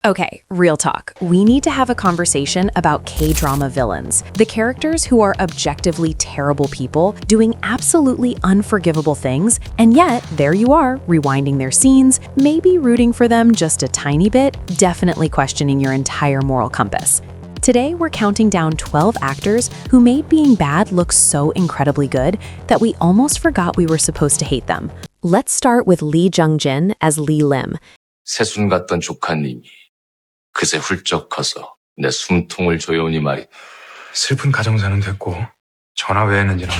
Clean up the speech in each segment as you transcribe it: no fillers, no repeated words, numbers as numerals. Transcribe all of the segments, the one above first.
Okay, real talk. We need to have a conversation about K-drama villains. The characters who are objectively terrible people, doing absolutely unforgivable things, and yet, there you are, rewinding their scenes, maybe rooting for them just a tiny bit, definitely questioning your entire moral compass. Today, we're counting down 12 actors who made being bad look so incredibly good that we almost forgot we were supposed to hate them. Let's start with Lee Jung-jin as Lee Lim. 새순 같던 조카님이 그새 훌쩍 커서 내 숨통을 조여오니 말이. 슬픈 가정사는 됐고 전화 왜 했는지는.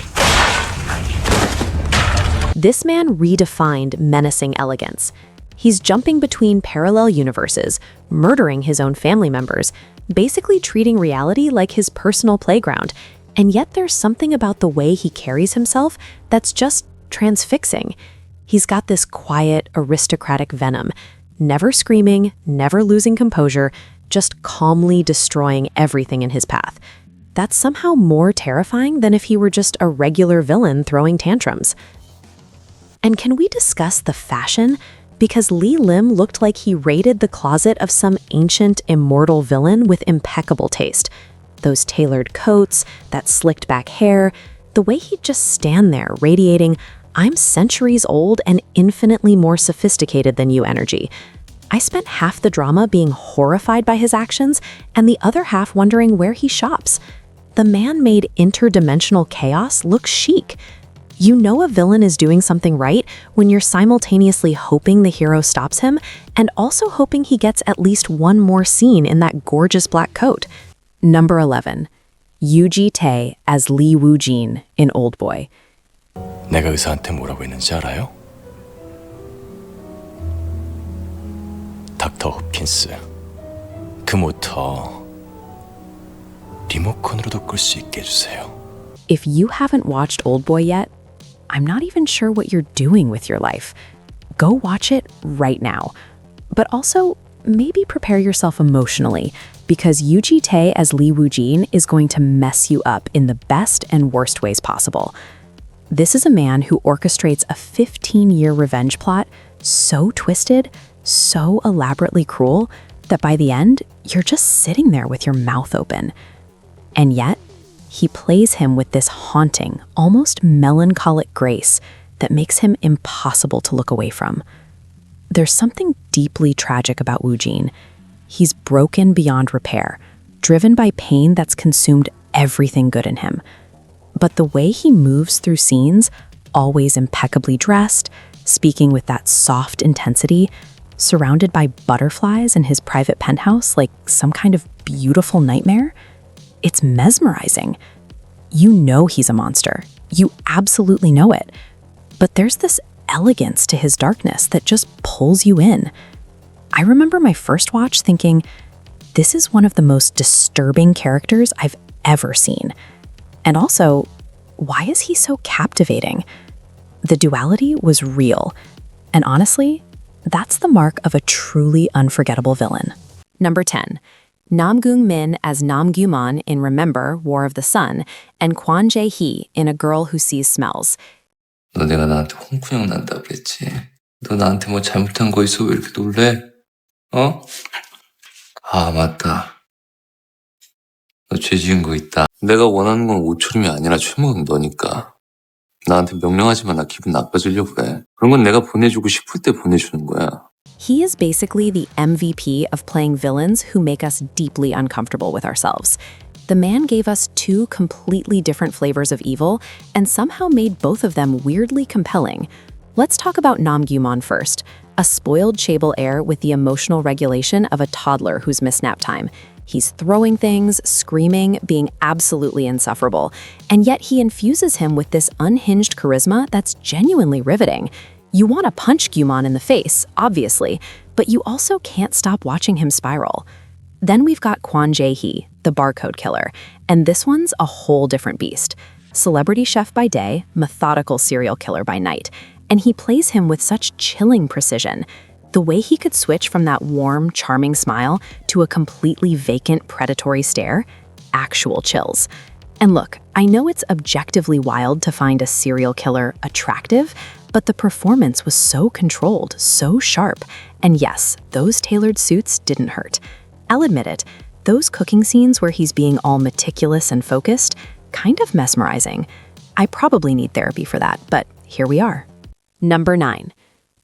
This man redefined menacing elegance. He's jumping between parallel universes, murdering his own family members, basically treating reality like his personal playground. And yet there's something about the way he carries himself that's just transfixing. He's got this quiet, aristocratic venom, never screaming, never losing composure, just calmly destroying everything in his path. That's somehow more terrifying than if he were just a regular villain throwing tantrums. And can we discuss the fashion? Because Lee Lim looked like he raided the closet of some ancient, immortal villain with impeccable taste. Those tailored coats, that slicked back hair, the way he'd just stand there radiating, "I'm centuries old and infinitely more sophisticated than you" energy. I spent half the drama being horrified by his actions and the other half wondering where he shops. The man made interdimensional chaos look chic. You know a villain is doing something right when you're simultaneously hoping the hero stops him and also hoping he gets at least one more scene in that gorgeous black coat. Number 11. Yoo Ji-tae as Lee Woo-jin in Oldboy. 내가 의사한테 뭐라고 했는지 알아요? 닥터 호킨스, 그 모터 리모컨으로도 끌 수 있게 해주세요. If you haven't watched Oldboy yet, I'm not even sure what you're doing with your life. Go watch it right now. But also, maybe prepare yourself emotionally, because Yoo Ji-tae as Lee Woo-jin is going to mess you up in the best and worst ways possible. This is a man who orchestrates a 15-year revenge plot so twisted, so elaborately cruel, that by the end, you're just sitting there with your mouth open. And yet, he plays him with this haunting, almost melancholic grace that makes him impossible to look away from. There's something deeply tragic about Woo-jin. He's broken beyond repair, driven by pain that's consumed everything good in him. But the way he moves through scenes, always impeccably dressed, speaking with that soft intensity, surrounded by butterflies in his private penthouse like some kind of beautiful nightmare, it's mesmerizing. You know he's a monster. You absolutely know it. But there's this elegance to his darkness that just pulls you in. I remember my first watch thinking, this is one of the most disturbing characters I've ever seen. And also, why is he so captivating? The duality was real. And honestly, that's the mark of a truly unforgettable villain. Number 10. Namgoong Min as Namgoong in Remember, War of the Sun, and Kwon Jae-hee in A Girl Who Sees Smells. 너 내가 나한테 홍콩형 난다고 그랬지? 너 나한테 뭐 잘못한 거 있어? 왜 이렇게 놀래? 어? 아, 맞다. 너 죄 지은 거 있다. 내가 원하는 건 오초림이 아니라 최무강 너니까. 나한테 명령하지만 나 기분 나빠지려고 해. 그런 건 내가 보내주고 싶을 때 보내주는 거야. He is basically the MVP of playing villains who make us deeply uncomfortable with ourselves. The man gave us two completely different flavors of evil and somehow made both of them weirdly compelling. Let's talk about Namgoong first, a spoiled chaebol heir with the emotional regulation of a toddler who's missed nap time. He's throwing things, screaming, being absolutely insufferable, and yet he infuses him with this unhinged charisma that's genuinely riveting. You want to punch Gyumon in the face, obviously, but you also can't stop watching him spiral. Then we've got Kwon Jae-hee, the barcode killer, and this one's a whole different beast. Celebrity chef by day, methodical serial killer by night, and he plays him with such chilling precision. The way he could switch from that warm, charming smile to a completely vacant, predatory stare, actual chills. And look, I know it's objectively wild to find a serial killer attractive, but the performance was so controlled, so sharp, And yes, those tailored suits didn't hurt. I'll admit it, those cooking scenes where he's being all meticulous and focused, kind of mesmerizing. I probably need therapy for that, but here we are. Number 9.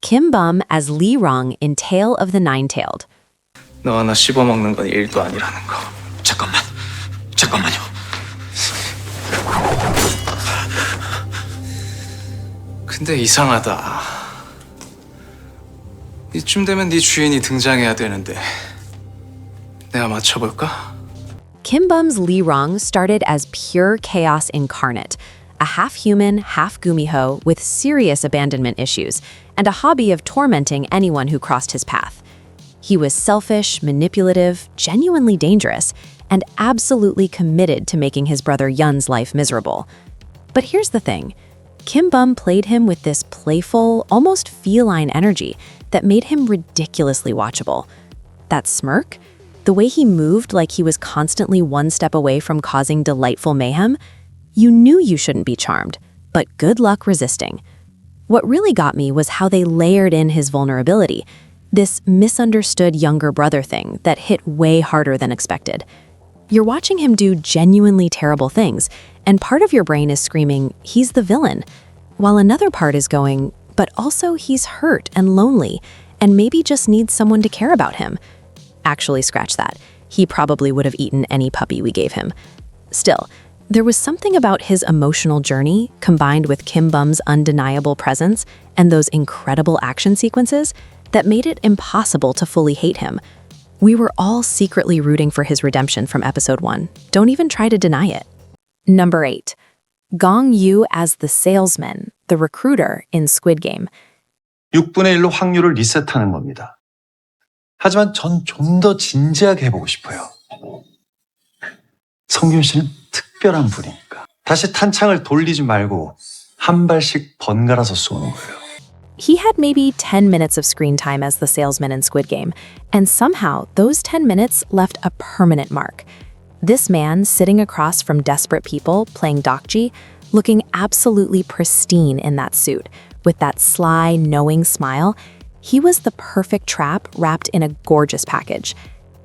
Kim Bum as Lee Rung in Tale of the Nine-Tailed. 너 하나 씹어먹는 건 일도 아니라는 거. 잠깐만요. 근데 이상하다. 이쯤 되면 네 주인이 등장해야 되는데 내가 맞춰볼까? Kim Bum's Lee Rung started as pure chaos incarnate, a half-human, half-gumiho with serious abandonment issues and a hobby of tormenting anyone who crossed his path. He was selfish, manipulative, genuinely dangerous, and absolutely committed to making his brother Yun's life miserable. But here's the thing. Kim Bum played him with this playful, almost feline energy that made him ridiculously watchable. That smirk, the way he moved like he was constantly one step away from causing delightful mayhem, you knew you shouldn't be charmed, but good luck resisting. What really got me was how they layered in his vulnerability, this misunderstood younger brother thing that hit way harder than expected. You're watching him do genuinely terrible things, and part of your brain is screaming, he's the villain, while another part is going, but also he's hurt and lonely, and maybe just needs someone to care about him. Actually, scratch that. He probably would have eaten any puppy we gave him. Still, there was something about his emotional journey, combined with Kim Bum's undeniable presence and those incredible action sequences, that made it impossible to fully hate him. We were all secretly rooting for his redemption from episode 1. Don't even try to deny it. Number 8. Gong Yoo as the salesman, the recruiter in Squid Game. 6분의 1로 확률을 리셋하는 겁니다. 하지만 전 좀 더 진지하게 해보고 싶어요. 성균 씨는 특별한 분이니까. 다시 탄창을 돌리지 말고 한 발씩 번갈아서 쏘는 거예요. He had maybe 10 minutes of screen time as the salesman in Squid Game, and somehow those 10 minutes left a permanent mark. This man sitting across from desperate people playing Dokji, looking absolutely pristine in that suit, with that sly, knowing smile, he was the perfect trap wrapped in a gorgeous package.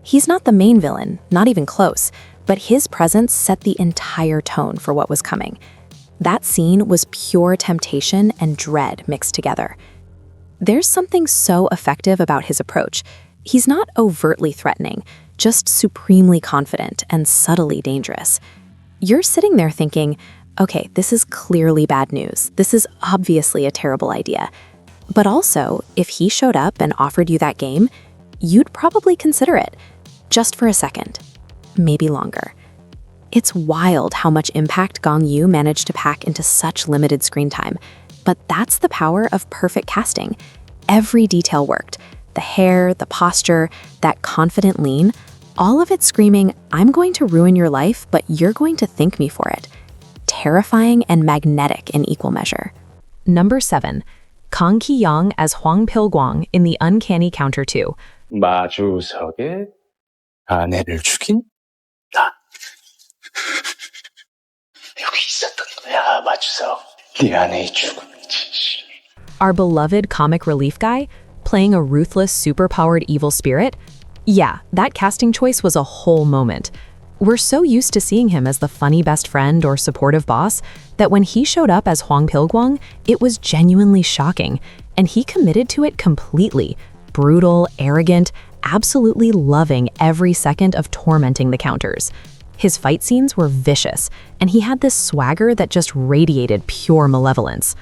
He's not the main villain, not even close, but his presence set the entire tone for what was coming. That scene was pure temptation and dread mixed together. There's something so effective about his approach. He's not overtly threatening, just supremely confident and subtly dangerous. You're sitting there thinking, okay, this is clearly bad news. This is obviously a terrible idea. But also, if he showed up and offered you that game, you'd probably consider it, just for a second, maybe longer. It's wild how much impact Gong Yoo managed to pack into such limited screen time. But that's the power of perfect casting. Every detail worked. The hair, the posture, that confident lean, all of it screaming, I'm going to ruin your life, but you're going to thank me for it. Terrifying and magnetic in equal measure. Number 7. Kang Ki-young as Hwang Pil-gwang in The Uncanny Counter 2. 마주석에 아내를 죽인 나. 여기 있었던 거야, 마주석. 네 아내의 죽음의 진실. Our beloved comic relief guy, playing a ruthless, superpowered evil spirit? Yeah, that casting choice was a whole moment. We're so used to seeing him as the funny best friend or supportive boss that when he showed up as Hwang Pil-gwang, it was genuinely shocking, and he committed to it completely. Brutal, arrogant, absolutely loving every second of tormenting the counters. His fight scenes were vicious, and he had this swagger that just radiated pure malevolence.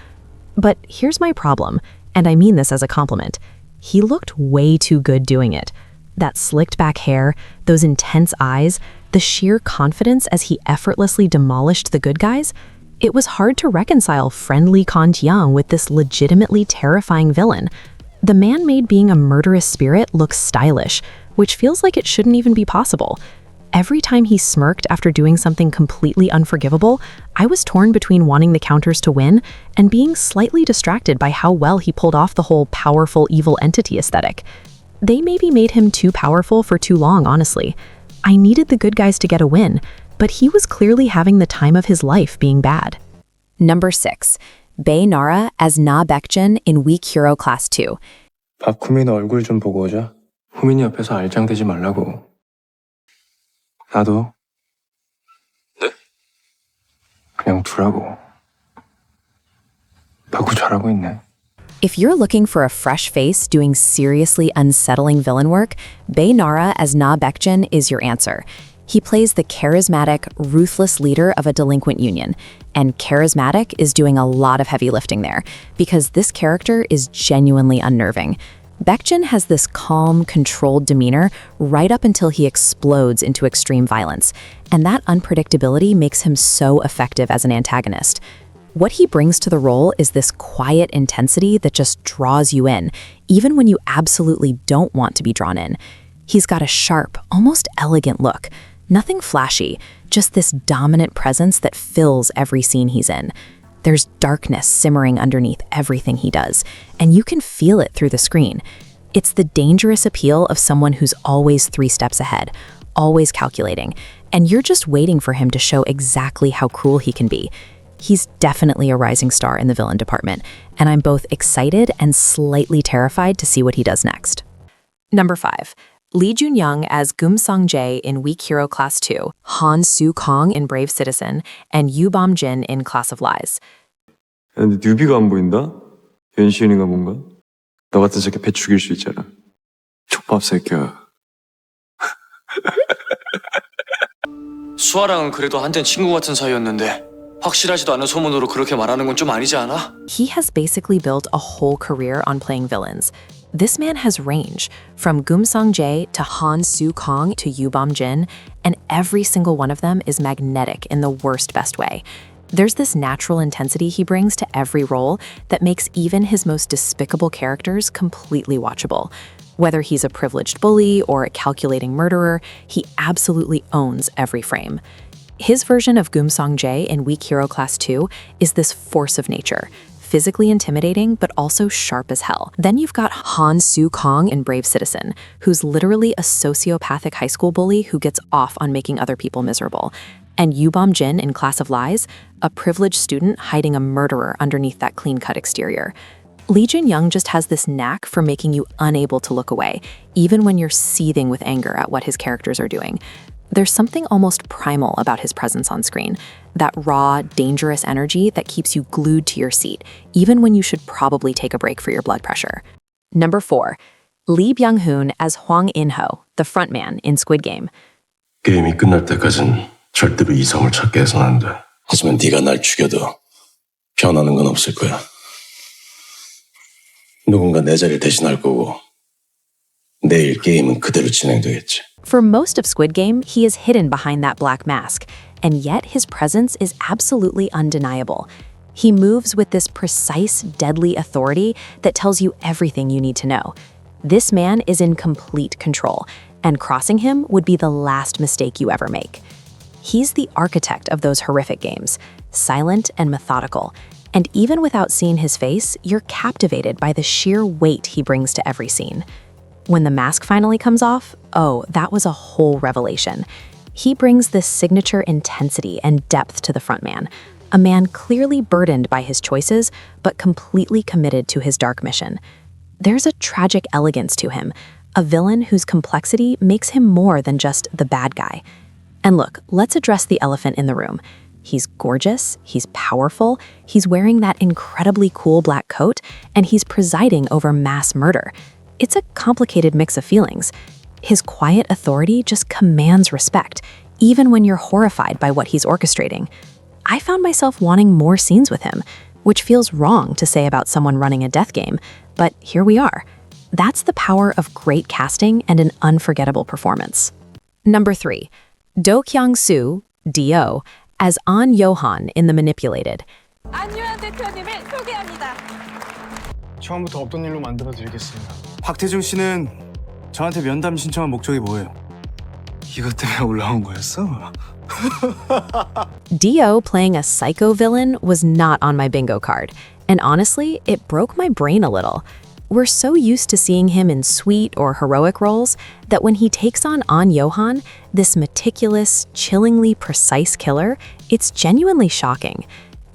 But here's my problem, and I mean this as a compliment. He looked way too good doing it. That slicked back hair, those intense eyes, the sheer confidence as he effortlessly demolished the good guys, it was hard to reconcile friendly Kang Ki-young with this legitimately terrifying villain. The man made being a murderous spirit look stylish, which feels like it shouldn't even be possible. Every time he smirked after doing something completely unforgivable, I was torn between wanting the counters to win and being slightly distracted by how well he pulled off the whole powerful evil entity aesthetic. They maybe made him too powerful for too long, honestly. I needed the good guys to get a win, but he was clearly having the time of his life being bad. Number 6. Bae Na-ra as Na Baekjun in Weak Hero Class 2. 박후민 얼굴 좀 보고 오자. 후민이 옆에서 알짱대지 말라고. 나도. 네? 그냥 두라고. 박후 잘하고 있네. If you're looking for a fresh face doing seriously unsettling villain work, Bae Na-ra as Na Baekjin is your answer. He plays the charismatic, ruthless leader of a delinquent union. And charismatic is doing a lot of heavy lifting there, because this character is genuinely unnerving. Baekjin has this calm, controlled demeanor right up until he explodes into extreme violence. And that unpredictability makes him so effective as an antagonist. What he brings to the role is this quiet intensity that just draws you in, even when you absolutely don't want to be drawn in. He's got a sharp, almost elegant look. Nothing flashy, just this dominant presence that fills every scene he's in. There's darkness simmering underneath everything he does, and you can feel it through the screen. It's the dangerous appeal of someone who's always 3 steps ahead, always calculating, and you're just waiting for him to show exactly how cruel he can be. He's definitely a rising star in the villain department, and I'm both excited and slightly terrified to see what he does next. Number 5. Lee Jun-young as Gum-sung-jae in Weak Hero Class 2, Han Soo-kang in Brave Citizen, and Yoo Bam-jin in Class of Lies. 근데 뉴비가 안 보인다? 연시인인가 뭔가? 너 같은 새끼 배 죽일 수 있잖아. 족밥 새끼야. 수아랑은 그래도 한땐 친구 같은 사이였는데 확실하지도 않은 소문으로 그렇게 말하는 건 좀 아니지 않아? He has basically built a whole career on playing villains. This man has range, from Gum-sung-jae to Han Soo-kang to Yoo Bam-jin, and every single one of them is magnetic in the worst best way. There's this natural intensity he brings to every role that makes even his most despicable characters completely watchable. Whether he's a privileged bully or a calculating murderer, he absolutely owns every frame. His version of Gum-sung-jae in Weak Hero Class 2 is this force of nature, physically intimidating but also sharp as hell. Then you've got Han Soo-kang in Brave Citizen, who's literally a sociopathic high school bully who gets off on making other people miserable. And Yoo Bam-jin in Class of Lies, a privileged student hiding a murderer underneath that clean-cut exterior. Lee Jun-young just has this knack for making you unable to look away, even when you're seething with anger at what his characters are doing. There's something almost primal about his presence on screen, that raw, dangerous energy that keeps you glued to your seat, even when you should probably take a break for your blood pressure. Number 4. Lee Byung-hun as Hwang In-ho, the frontman in Squid Game. 게임이 끝날 때까진 절대로 이성을 찾게 해서는 안 돼. 하지만 네가 날 죽여도 변하는 건 없을 거야. 누군가 내 자리를 대신할 거고 내일 게임은 그대로 진행되겠지. For most of Squid Game, he is hidden behind that black mask, and yet his presence is absolutely undeniable. He moves with this precise, deadly authority that tells you everything you need to know. This man is in complete control, and crossing him would be the last mistake you ever make. He's the architect of those horrific games, silent and methodical, and even without seeing his face, you're captivated by the sheer weight he brings to every scene. When the mask finally comes off, oh, that was a whole revelation. He brings this signature intensity and depth to the frontman, a man clearly burdened by his choices, but completely committed to his dark mission. There's a tragic elegance to him, a villain whose complexity makes him more than just the bad guy. And look, let's address the elephant in the room. He's gorgeous, he's powerful, he's wearing that incredibly cool black coat, and he's presiding over mass murder. It's a complicated mix of feelings. His quiet authority just commands respect, even when you're horrified by what he's orchestrating. I found myself wanting more scenes with him, which feels wrong to say about someone running a death game, but here we are. That's the power of great casting and an unforgettable performance. Number 3. Doh Kyung-soo, D.O., as An Yo-han in The Manipulated. 안유한 대표님을 소개합니다. 처음부터 없던 일로 만들어드리겠습니다. 박태중 씨는 저한테 면담 신청한 목적이 뭐예요? 이것 때문에 올라온 거였어? D.O. playing a psycho villain was not on my bingo card, and honestly, it broke my brain a little. We're so used to seeing him in sweet or heroic roles that when he takes on An Yo-han, this meticulous, chillingly precise killer, it's genuinely shocking.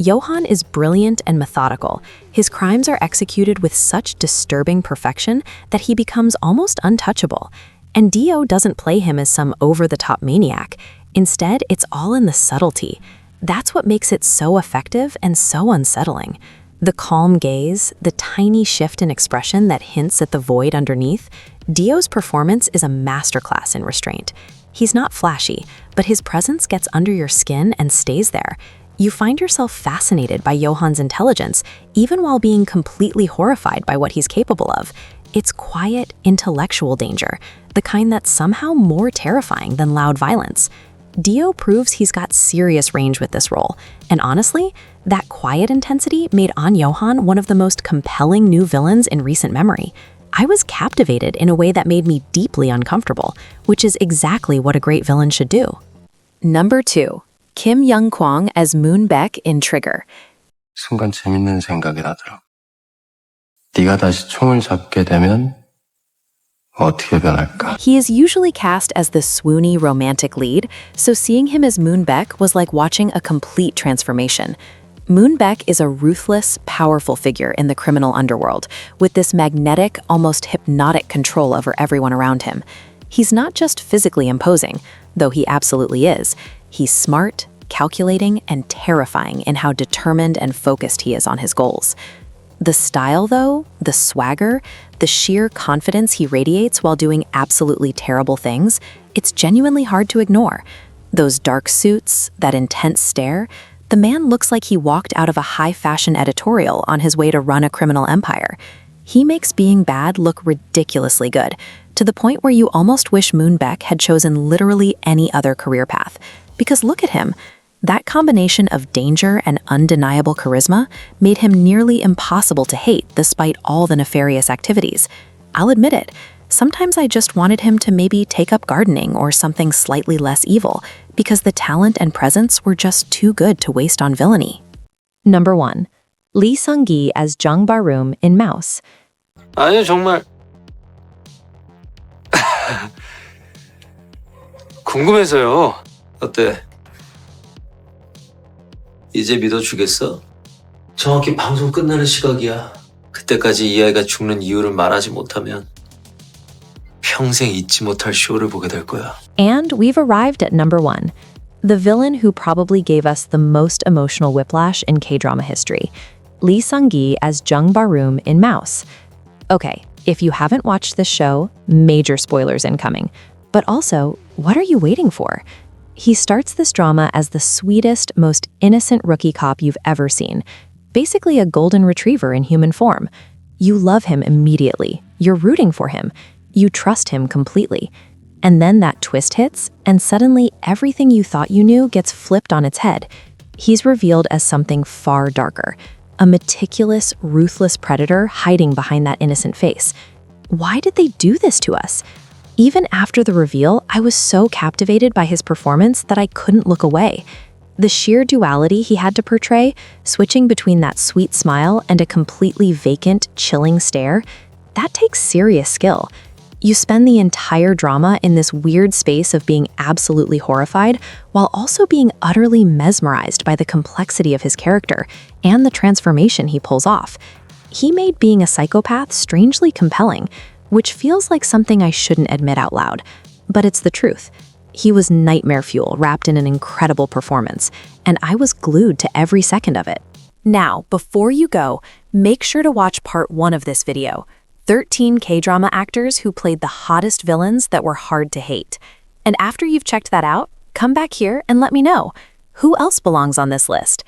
Yo-han is brilliant and methodical. His crimes are executed with such disturbing perfection that he becomes almost untouchable. And Dio doesn't play him as some over-the-top maniac. Instead, it's all in the subtlety. That's what makes it so effective and so unsettling. The calm gaze, the tiny shift in expression that hints at the void underneath. Dio's performance is a masterclass in restraint. He's not flashy, but his presence gets under your skin and stays there. You find yourself fascinated by Yo-han's intelligence, even while being completely horrified by what he's capable of. It's quiet, intellectual danger, the kind that's somehow more terrifying than loud violence. Dio proves he's got serious range with this role, and honestly, that quiet intensity made An Yo-han one of the most compelling new villains in recent memory. I was captivated in a way that made me deeply uncomfortable, which is exactly what a great villain should do. Number 2. Kim Young-kwang as Moon Baek in Trigger. 순간 재밌는 생각이 나더라고. 네가 다시 총을 잡게 되면 어떻게 변할까? He is usually cast as the swoony romantic lead, so seeing him as Moon Baek was like watching a complete transformation. Moon Baek is a ruthless, powerful figure in the criminal underworld, with this magnetic, almost hypnotic control over everyone around him. He's not just physically imposing, though he absolutely is. He's smart, calculating, and terrifying in how determined and focused he is on his goals. The style, though, the swagger, the sheer confidence he radiates while doing absolutely terrible things, it's genuinely hard to ignore. Those dark suits, that intense stare, the man looks like he walked out of a high-fashion editorial on his way to run a criminal empire. He makes being bad look ridiculously good, to the point where you almost wish Moon Baek had chosen literally any other career path. Because look at him. That combination of danger and undeniable charisma made him nearly impossible to hate despite all the nefarious activities. I'll admit it, sometimes I just wanted him to maybe take up gardening or something slightly less evil, because the talent and presence were just too good to waste on villainy. Number 1. Lee Seung-gi as Jung Barum in Mouse. 아니 정말 궁금해서요. 어때? 이제 믿어주겠어? 정확히 방송 끝나는 시각이야. 그때까지 이 아이가 죽는 이유를 말하지 못하면 평생 잊지 못할 쇼를 보게 될 거야. And we've arrived at number 1. The villain who probably gave us the most emotional whiplash in K-drama history. Lee Seung-gi as Jung Barum in Mouse. Okay, if you haven't watched this show, major spoilers incoming. But also, what are you waiting for? He starts this drama as the sweetest, most innocent rookie cop you've ever seen. Basically a golden retriever in human form. You love him immediately. You're rooting for him. You trust him completely. And then that twist hits, and suddenly everything you thought you knew gets flipped on its head. He's revealed as something far darker. A meticulous, ruthless predator hiding behind that innocent face. Why did they do this to us? Even after the reveal, I was so captivated by his performance that I couldn't look away. The sheer duality he had to portray, switching between that sweet smile and a completely vacant, chilling stare, that takes serious skill. You spend the entire drama in this weird space of being absolutely horrified while also being utterly mesmerized by the complexity of his character and the transformation he pulls off. He made being a psychopath strangely compelling, which feels like something I shouldn't admit out loud, but it's the truth. He was nightmare fuel wrapped in an incredible performance, and I was glued to every second of it. Now, before you go, make sure to watch part 1 of this video, 13 K-drama actors who played the hottest villains that were hard to hate. And after you've checked that out, come back here and let me know. Who else belongs on this list?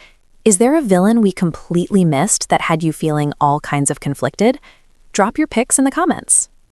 Is there a villain we completely missed that had you feeling all kinds of conflicted? Drop your picks in the comments.